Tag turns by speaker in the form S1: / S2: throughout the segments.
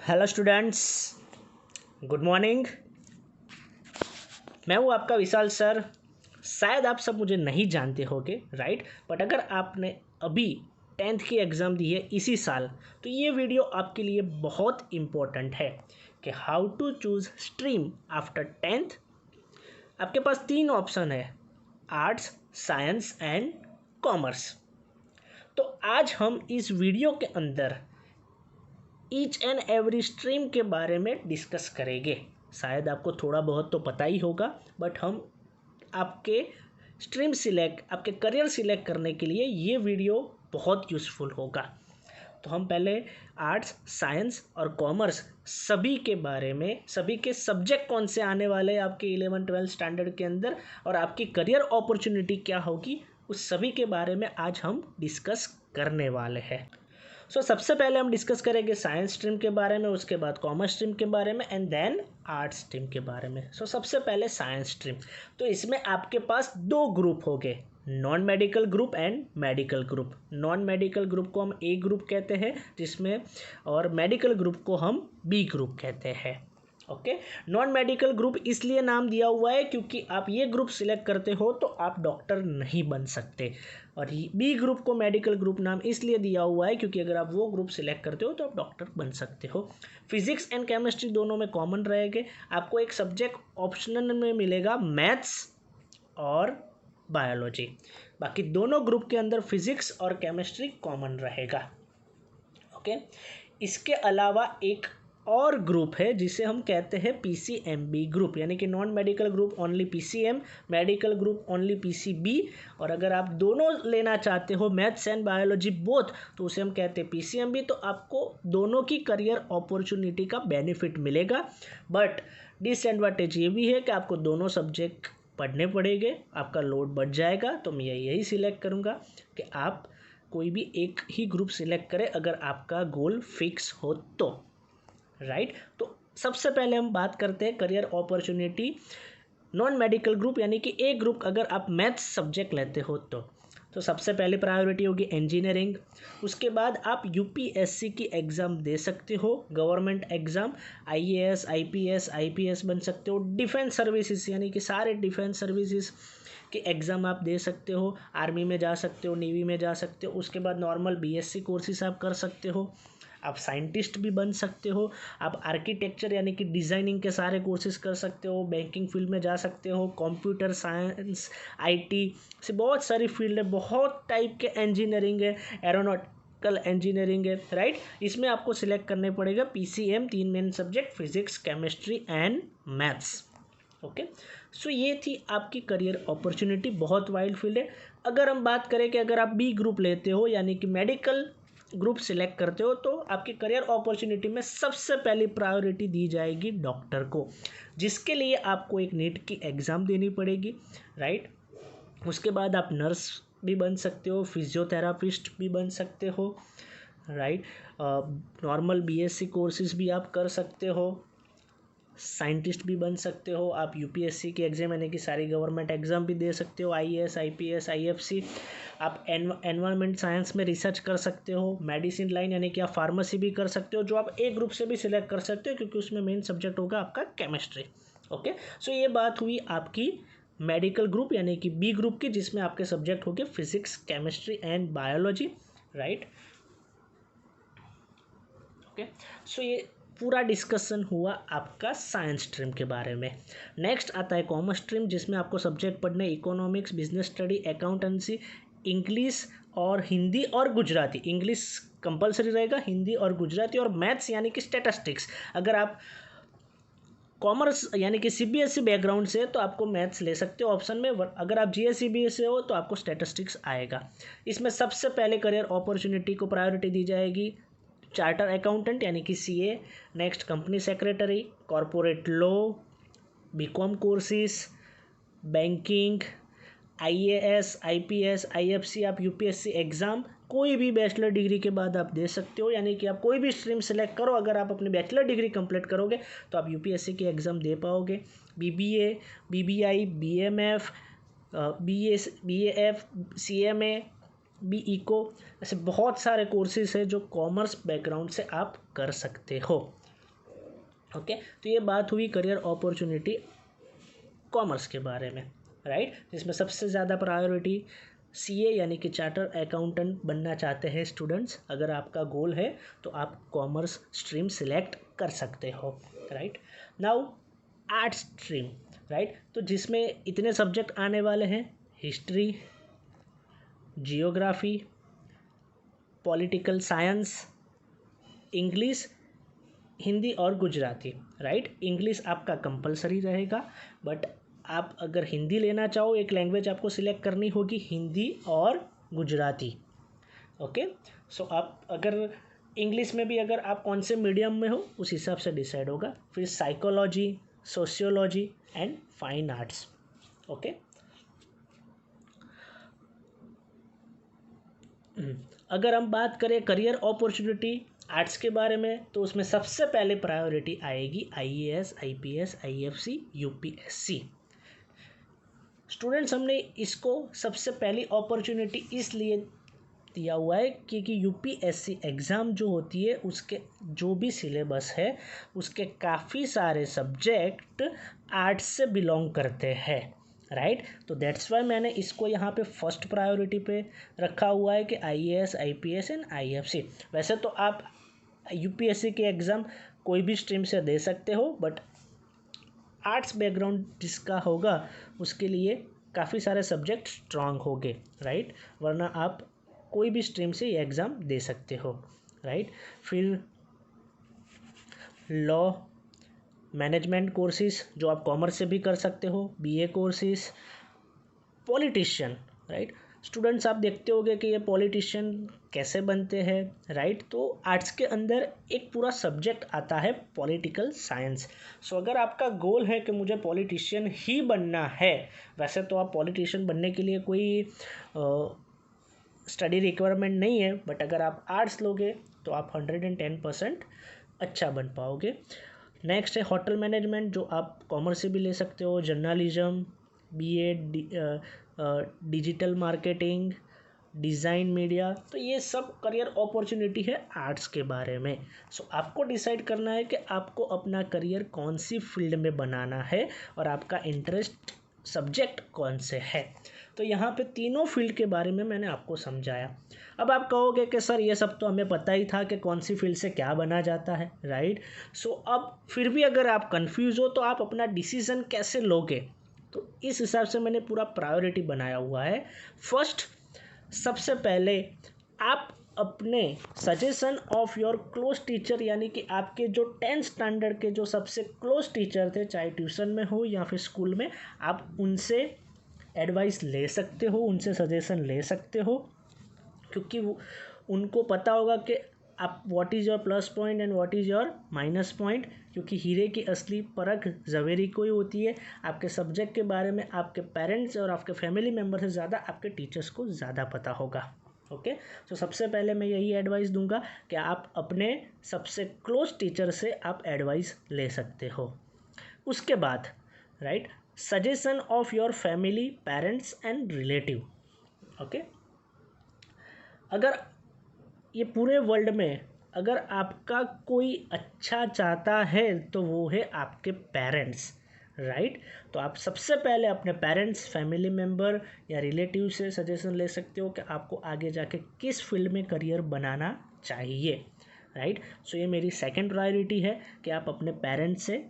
S1: Hello students, good morning. मैं हूँ आपका विशाल सर। शायद आप सब मुझे नहीं जानते होगे, राइट? बट अगर आपने अभी 10th की एग्ज़ाम दी है इसी साल, तो ये वीडियो आपके लिए बहुत इम्पोर्टेंट है कि how to choose stream after 10th। आपके पास 3 ऑप्शन है, आर्ट्स, साइंस एंड कॉमर्स। तो आज हम इस वीडियो के अंदर ईच एंड एवरी स्ट्रीम के बारे में डिस्कस करेंगे। शायद आपको थोड़ा बहुत तो पता ही होगा, बट हम आपके स्ट्रीम सिलेक्ट, आपके करियर सिलेक्ट करने के लिए ये वीडियो बहुत यूज़फुल होगा। तो हम पहले आर्ट्स, साइंस और कॉमर्स सभी के बारे में, सभी के सब्जेक्ट कौन से आने वाले हैं आपके 11-12 स्टैंडर्ड के अंदर और आपकी करियर अपॉर्चुनिटी क्या होगी, उस सभी के बारे में आज हम डिस्कस करने वाले हैं। सबसे पहले हम डिस्कस करेंगे साइंस स्ट्रीम के बारे में, उसके बाद कॉमर्स स्ट्रीम के बारे में एंड देन आर्ट्स स्ट्रीम के बारे में। सबसे पहले साइंस स्ट्रीम। तो इसमें आपके पास 2 ग्रुप हो गए, non medical group and medical group. Non medical group को हम ए ग्रुप कहते हैं जिसमें, और मेडिकल ग्रुप को हम बी ग्रुप कहते हैं। ओके, नॉन मेडिकल ग्रुप इसलिए नाम दिया हुआ है क्योंकि आप ये ग्रुप सिलेक्ट करते हो तो आप डॉक्टर नहीं बन सकते, और बी ग्रुप को मेडिकल ग्रुप नाम इसलिए दिया हुआ है क्योंकि अगर आप वो ग्रुप सिलेक्ट करते हो तो आप डॉक्टर बन सकते हो। फिजिक्स एंड केमिस्ट्री दोनों में कॉमन रहेंगे। आपको एक सब्जेक्ट ऑप्शनल में मिलेगा, मैथ्स और बायोलॉजी। बाकी दोनों ग्रुप के अंदर फिजिक्स और केमिस्ट्री कॉमन रहेगा। ओके, इसके अलावा एक और ग्रुप है जिसे हम कहते हैं पीसीएमबी ग्रुप, यानी कि non medical group only PCM, medical group only PCB. और अगर आप दोनों लेना चाहते हो, मैथ्स एंड बायोलॉजी बोथ, तो उसे हम कहते हैं पीसीएमबी। तो आपको दोनों की करियर अपॉर्चुनिटी का बेनिफिट मिलेगा, बट डिसएडवांटेज ये भी है कि आपको दोनों सब्जेक्ट पढ़ने पड़ेंगे, आपका लोड बढ़ जाएगा। तो मैं यही सिलेक्ट करूँगा कि आप कोई भी एक ही ग्रुप सिलेक्ट करें अगर आपका गोल फिक्स हो तो, राइट? तो सबसे पहले हम बात करते हैं career opportunity non medical group, यानी कि ए ग्रुप। अगर आप मैथ्स सब्जेक्ट लेते हो तो सबसे पहले प्रायोरिटी होगी इंजीनियरिंग। उसके बाद आप यूपीएससी की एग्ज़ाम दे सकते हो, गवर्नमेंट एग्ज़ाम, आईएएस, आईपीएस बन सकते हो। डिफेंस सर्विसेज, यानी कि सारे डिफेंस सर्विसेज के एग्ज़ाम आप दे सकते हो। आर्मी में जा सकते हो, नेवी में जा सकते हो। उसके बाद नॉर्मल बीएससी कोर्सेज आप कर सकते हो। आप साइंटिस्ट भी बन सकते हो। आप आर्किटेक्चर यानी कि डिज़ाइनिंग के सारे कोर्सेज कर सकते हो। बैंकिंग फील्ड में जा सकते हो। कंप्यूटर साइंस, आईटी से बहुत सारी फील्ड है, बहुत टाइप के इंजीनियरिंग है, एरोनॉटिकल इंजीनियरिंग है, राइट? इसमें आपको सिलेक्ट करने पड़ेगा PCM, 3 main subject, physics, chemistry and maths. Okay, ये थी आपकी करियर अपॉर्चुनिटी, बहुत वाइड फील्ड है। अगर हम बात करें कि अगर आप बी ग्रुप लेते हो यानी कि मेडिकल ग्रुप सिलेक्ट करते हो, तो आपकी करियर अपॉर्चुनिटी में सबसे पहली प्रायोरिटी दी जाएगी डॉक्टर को, जिसके लिए आपको एक नीट की एग्ज़ाम देनी पड़ेगी, राइट? उसके बाद आप नर्स भी बन सकते हो, फिजियोथेरापिस्ट भी बन सकते हो, राइट? नॉर्मल बीएससी कोर्सेज भी आप कर सकते हो, साइंटिस्ट भी बन सकते हो। आप यूपीएससी की एग्ज़ाम यानी कि सारी गवर्नमेंट एग्ज़ाम भी दे सकते हो, आईएएस, आईपीएस, आईएफसी। आप एनवायरमेंट साइंस में रिसर्च कर सकते हो। मेडिसिन लाइन यानी कि आप फार्मेसी भी कर सकते हो, जो आप ए ग्रुप से भी सिलेक्ट कर सकते हो क्योंकि उसमें मेन सब्जेक्ट होगा आपका केमिस्ट्री। ओके, ये बात हुई आपकी मेडिकल ग्रुप यानी कि बी ग्रुप की, जिसमें आपके सब्जेक्ट हो गए physics, chemistry and biology, right? Okay, ये पूरा डिस्कशन हुआ आपका साइंस स्ट्रीम के बारे में। नेक्स्ट आता है कॉमर्स स्ट्रीम, जिसमें आपको सब्जेक्ट पढ़ने economics, business study, accountancy, English और हिंदी और गुजराती। इंग्लिश कंपलसरी रहेगा, हिंदी और गुजराती, और मैथ्स यानी कि स्टैटिस्टिक्स। अगर आप कॉमर्स यानी कि सीबीएसई बैकग्राउंड से तो आपको मैथ्स ले सकते हो ऑप्शन में, अगर आप जीएसईबी से हो तो आपको स्टैटिस्टिक्स आएगा। इसमें सबसे पहले करियर अपॉर्चुनिटी को प्रायोरिटी दी जाएगी चार्टर अकाउंटेंट यानी कि CA, next company secretary, corporate law, BCom courses, banking, IAS, IPS, IFC. आप यूपीएससी एग्ज़ाम कोई भी बैचलर डिग्री के बाद आप दे सकते हो, यानी कि आप कोई भी स्ट्रीम सेलेक्ट करो, अगर आप अपनी बैचलर डिग्री कंप्लीट करोगे तो आप यूपीएससी की एग्ज़ाम दे पाओगे। BBA, BBI, BMF, BAF, CMA, B eco, ऐसे बहुत सारे कोर्सेज हैं जो कॉमर्स बैकग्राउंड से आप कर सकते हो। ओके, तो ये बात हुई करियर अपॉर्चुनिटी कॉमर्स के बारे में, राइट, जिसमें सबसे ज़्यादा प्रायोरिटी सीए यानी कि चार्टर अकाउंटेंट बनना चाहते हैं स्टूडेंट्स। अगर आपका गोल है तो आप कॉमर्स स्ट्रीम सिलेक्ट कर सकते हो, right. Now arts stream, right, तो जिसमें इतने सब्जेक्ट आने वाले हैं, history, geography, political science, English, Hindi और गुजराती, राइट। इंग्लिश आपका कंपलसरी रहेगा, बट आप अगर हिंदी लेना चाहो, एक लैंग्वेज आपको सिलेक्ट करनी होगी, हिंदी और गुजराती। ओके, सो आप अगर इंग्लिश में भी अगर आप कौन से मीडियम में हो उस हिसाब से डिसाइड होगा। फिर psychology, sociology and fine arts. Okay, अगर हम बात करें करियर अपॉर्चुनिटी आर्ट्स के बारे में, तो उसमें सबसे पहले प्रायोरिटी आएगी IAS, IPS, IFC, UPSC. Students, हमने इसको सबसे पहली अपॉर्चुनिटी इसलिए दिया हुआ है क्योंकि यूपीएससी एग्ज़ाम जो होती है उसके जो भी सिलेबस है उसके काफ़ी सारे सब्जेक्ट आर्ट्स से बिलोंग करते हैं, राइट। तो दैट्स वाई मैंने इसको यहाँ पे फर्स्ट प्रायोरिटी पे रखा हुआ है कि आईएएस, आईपीएस एंड आईएफसी। वैसे तो आप यूपीएससी के एग्ज़ाम कोई भी स्ट्रीम से दे सकते हो, बट आर्ट्स बैकग्राउंड जिसका होगा उसके लिए काफ़ी सारे सब्जेक्ट स्ट्रांग होंगे, राइट, वरना आप कोई भी स्ट्रीम से ये एग्ज़ाम दे सकते हो, राइट। फिर लॉ, मैनेजमेंट कोर्सेज जो आप कॉमर्स से भी कर सकते हो, BA courses, politician, right. Students, आप देखते होंगे कि ये पॉलिटिशियन कैसे बनते हैं, राइट। तो आर्ट्स के अंदर एक पूरा सब्जेक्ट आता है पॉलिटिकल साइंस। सो अगर आपका गोल है कि मुझे पॉलिटिशियन ही बनना है, वैसे तो आप पॉलिटिशियन बनने के लिए कोई स्टडी रिक्वायरमेंट नहीं है, बट अगर आप आर्ट्स लोगे तो आप 110% अच्छा बन पाओगे। नेक्स्ट है होटल मैनेजमेंट, जो आप कॉमर्स से भी ले सकते हो, journalism, BA, digital marketing, design media, तो ये सब करियर अपॉर्चुनिटी है आर्ट्स के बारे में। सो आपको डिसाइड करना है कि आपको अपना करियर कौन सी फील्ड में बनाना है और आपका इंटरेस्ट सब्जेक्ट कौन से है। तो यहाँ पे तीनों फील्ड के बारे में मैंने आपको समझाया। अब आप कहोगे कि सर ये सब तो हमें पता ही था कि कौन सी फील्ड से क्या बना जाता है, राइट। सो अब फिर भी अगर आप कंफ्यूज हो तो आप अपना डिसीज़न कैसे लोगे, तो इस हिसाब से मैंने पूरा प्रायोरिटी बनाया हुआ है। फर्स्ट, सबसे पहले आप अपने suggestion of your close teacher, यानी कि आपके जो 10th स्टैंडर्ड के जो सबसे क्लोज टीचर थे, चाहे ट्यूशन में हो या फिर स्कूल में, आप उनसे एडवाइस ले सकते हो, उनसे सजेशन ले सकते हो, क्योंकि उनको पता होगा कि आप what is your plus point and what is your minus point, क्योंकि हीरे की असली परख ज़वेरी को ही होती है। आपके सब्जेक्ट के बारे में आपके पेरेंट्स और आपके फैमिली मेम्बर से ज़्यादा आपके टीचर्स को ज़्यादा पता होगा। ओके, तो सबसे पहले मैं यही एडवाइस दूंगा कि आप अपने सबसे क्लोज टीचर से आप एडवाइस ले सकते हो। उसके बाद, right, suggestion of your family, parents and relative. Okay, अगर ये पूरे वर्ल्ड में अगर आपका कोई अच्छा चाहता है तो वो है आपके पेरेंट्स, राइट। तो आप सबसे पहले अपने पेरेंट्स, फैमिली मेम्बर या रिलेटिव से सजेशन ले सकते हो कि आपको आगे जाके किस फील्ड में करियर बनाना चाहिए, राइट। सो ये मेरी सेकंड प्रायोरिटी है कि आप अपने पेरेंट्स से,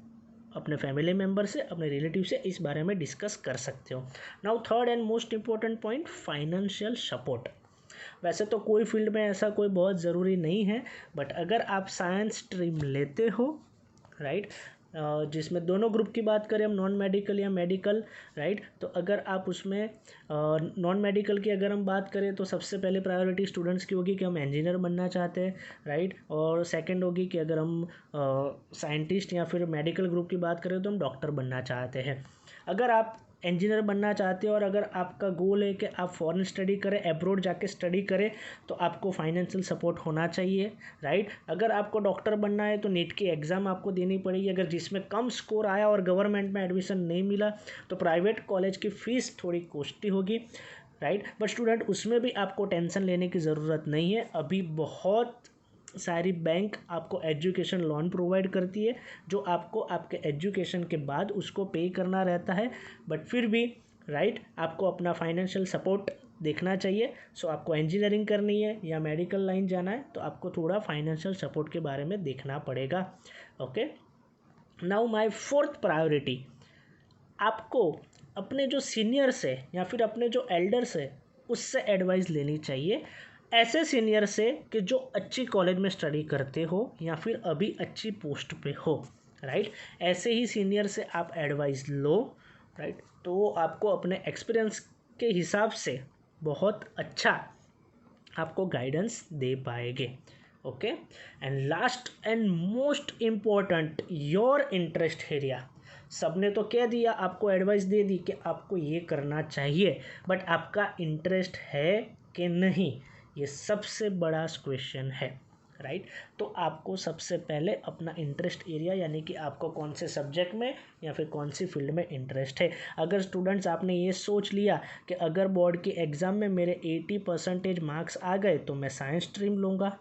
S1: अपने फैमिली मेम्बर से, अपने रिलेटिव से इस बारे में डिस्कस कर सकते हो। Now third and most important point, financial support. वैसे तो कोई फील्ड में ऐसा कोई बहुत ज़रूरी नहीं है, बट अगर आप साइंस स्ट्रीम लेते हो, राइट, जिसमें दोनों ग्रुप की बात करें हम, नॉन मेडिकल या मेडिकल, राइट, तो अगर आप उसमें नॉन मेडिकल की अगर हम बात करें तो सबसे पहले प्रायोरिटी स्टूडेंट्स की होगी कि हम इंजीनियर बनना चाहते हैं, राइट, और सेकंड होगी कि अगर हम साइंटिस्ट या फिर मेडिकल ग्रुप की बात करें तो हम डॉक्टर बनना चाहते हैं। अगर आप इंजीनियर बनना चाहते हो और अगर आपका गोल है कि आप फॉरेन स्टडी करें, अब्रॉड जाके स्टडी करें, तो आपको फाइनेंशियल सपोर्ट होना चाहिए, राइट। अगर आपको डॉक्टर बनना है तो नीट की एग्ज़ाम आपको देनी पड़ेगी, अगर जिसमें कम स्कोर आया और गवर्नमेंट में एडमिशन नहीं मिला तो प्राइवेट कॉलेज की फ़ीस थोड़ी कॉस्टली होगी, राइट। बट स्टूडेंट, उसमें भी आपको टेंशन लेने की ज़रूरत नहीं है। अभी बहुत सारी बैंक आपको एजुकेशन लोन प्रोवाइड करती है, जो आपको आपके एजुकेशन के बाद उसको पे करना रहता है। बट फिर भी राइट, आपको अपना फाइनेंशियल सपोर्ट देखना चाहिए। सो आपको इंजीनियरिंग करनी है या मेडिकल लाइन जाना है तो आपको थोड़ा फाइनेंशियल सपोर्ट के बारे में देखना पड़ेगा। Okay, now my fourth priority, आपको अपने जो सीनियर्स है या फिर अपने जो एल्डर्स है उससे एडवाइस लेनी चाहिए। ऐसे सीनियर से कि जो अच्छी कॉलेज में स्टडी करते हो या फिर अभी अच्छी पोस्ट पे हो, राइट। ऐसे ही सीनियर से आप एडवाइस लो, राइट। तो आपको अपने एक्सपीरियंस के हिसाब से बहुत अच्छा आपको गाइडेंस दे पाएंगे। Okay, and last and most important, your interest area. सबने तो कह दिया, आपको एडवाइस दे दी कि आपको ये करना चाहिए, बट आपका इंटरेस्ट है कि नहीं, ये सबसे बड़ा क्वेश्चन है, राइट। तो आपको सबसे पहले अपना इंटरेस्ट एरिया यानी कि आपको कौन से सब्जेक्ट में या फिर कौन सी फील्ड में इंटरेस्ट है। अगर स्टूडेंट्स आपने ये सोच लिया कि अगर बोर्ड के एग्ज़ाम में मेरे 80% मार्क्स आ गए तो मैं साइंस स्ट्रीम लूँगा,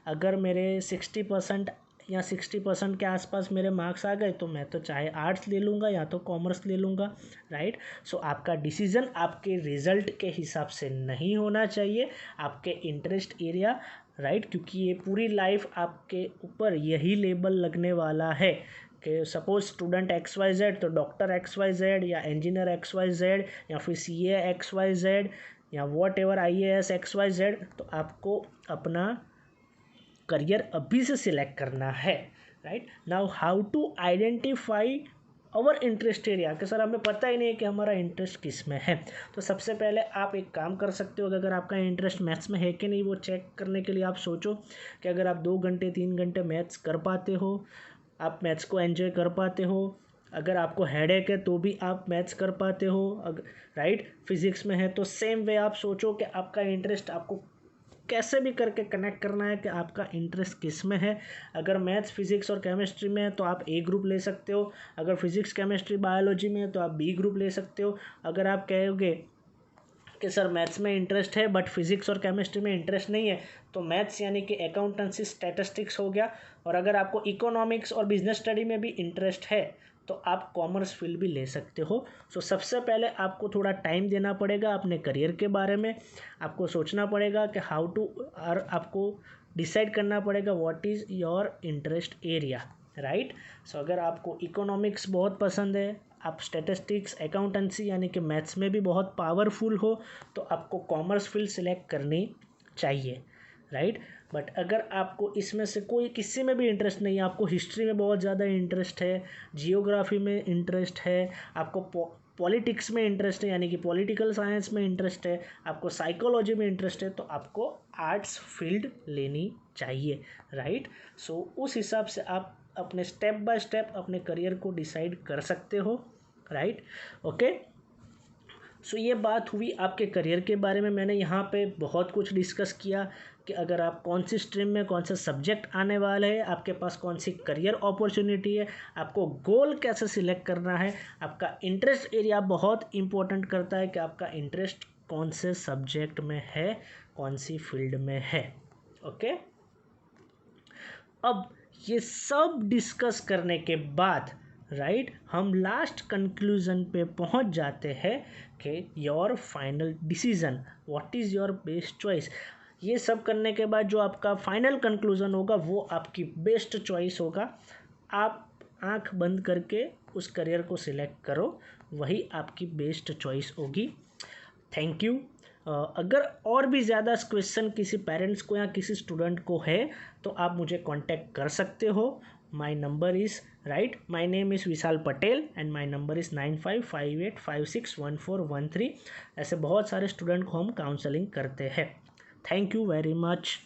S1: अगर मेरे 60% या 60% के आसपास मेरे मार्क्स आ गए तो मैं तो चाहे आर्ट्स ले लूँगा या तो कॉमर्स ले लूँगा, राइट। सो आपका डिसीज़न आपके रिज़ल्ट के हिसाब से नहीं होना चाहिए, आपके इंटरेस्ट एरिया, राइट। क्योंकि ये पूरी लाइफ आपके ऊपर यही लेबल लगने वाला है कि सपोज स्टूडेंट XYZ तो डॉक्टर XYZ या इंजीनियर XYZ या फिर CA XYZ या वॉट एवर IAS XYZ। तो आपको अपना करियर अभी से सिलेक्ट करना है, right. Now how to identify our interest area, कि सर हमें पता ही नहीं है कि हमारा इंटरेस्ट किस में है। तो सबसे पहले आप एक काम कर सकते हो कि अगर आपका इंटरेस्ट मैथ्स में है कि नहीं वो चेक करने के लिए आप सोचो कि अगर आप 2 घंटे 3 घंटे मैथ्स कर पाते हो, आप मैथ्स को एंजॉय कर पाते हो, अगर आपको हेडेक है तो भी आप मैथ्स कर पाते हो, अगर राइट फिजिक्स में है तो सेम वे आप सोचो कि आपका इंटरेस्ट आपको कैसे भी करके कनेक्ट करना है कि आपका इंटरेस्ट किस में है। अगर मैथ्स फिजिक्स और केमिस्ट्री में है तो आप A ग्रुप ले सकते हो, अगर फिजिक्स केमिस्ट्री बायोलॉजी में है तो आप B ग्रुप ले सकते हो। अगर आप कहोगे कि सर मैथ्स में इंटरेस्ट है बट फिजिक्स और केमिस्ट्री में इंटरेस्ट नहीं है तो मैथ्स यानी कि अकाउंटेंसी स्टैटिस्टिक्स हो गया। और अगर आपको इकोनॉमिक्स और बिजनेस स्टडी में भी इंटरेस्ट है तो आप कॉमर्स फील्ड भी ले सकते हो। सो सबसे पहले आपको थोड़ा टाइम देना पड़ेगा अपने करियर के बारे में, आपको सोचना पड़ेगा कि हाउ टू, और आपको डिसाइड करना पड़ेगा what is your interest area, right. So अगर आपको इकोनॉमिक्स बहुत पसंद है, आप स्टैटिस्टिक्स अकाउंटेंसी यानी कि मैथ्स में भी बहुत पावरफुल हो तो आपको कॉमर्स फील्ड सिलेक्ट करनी चाहिए, राइट। बट अगर आपको इसमें से कोई किसी में भी इंटरेस्ट नहीं है, आपको हिस्ट्री में बहुत ज़्यादा इंटरेस्ट है, जियोग्राफी में इंटरेस्ट है, आपको पॉलिटिक्स में इंटरेस्ट है यानी कि पॉलिटिकल साइंस में इंटरेस्ट है, आपको साइकोलॉजी में इंटरेस्ट है, तो आपको आर्ट्स फील्ड लेनी चाहिए, राइट। सो उस हिसाब से आप अपने स्टेप बाय स्टेप अपने करियर को डिसाइड कर सकते हो, राइट। ओके, सो ये बात हुई आपके करियर के बारे में। मैंने यहाँ पे बहुत कुछ डिस्कस किया कि अगर आप कौन सी स्ट्रीम में कौन से सब्जेक्ट आने वाले हैं, आपके पास कौन सी करियर अपॉर्चुनिटी है, आपको गोल कैसे सिलेक्ट करना है, आपका इंटरेस्ट एरिया बहुत इंपॉर्टेंट करता है कि आपका इंटरेस्ट कौन से सब्जेक्ट में है, कौन सी फील्ड में है। ओके, अब ये सब डिस्कस करने के बाद राइट हम लास्ट कंक्लूजन पे पहुंच जाते हैं कि your final decision, what is your best choice. ये सब करने के बाद जो आपका फाइनल कंक्लूजन होगा वो आपकी बेस्ट चॉइस होगा। आप आंख बंद करके उस करियर को सिलेक्ट करो, वही आपकी बेस्ट चॉइस होगी। Thank you. अगर और भी ज़्यादा क्वेश्चन किसी पेरेंट्स को या किसी स्टूडेंट को है तो आप मुझे कांटेक्ट कर सकते हो। My number is right, my name is Vishal Patel and my number is 9558561413। ऐसे बहुत सारे स्टूडेंट को हम काउंसलिंग करते हैं। Thank you very much.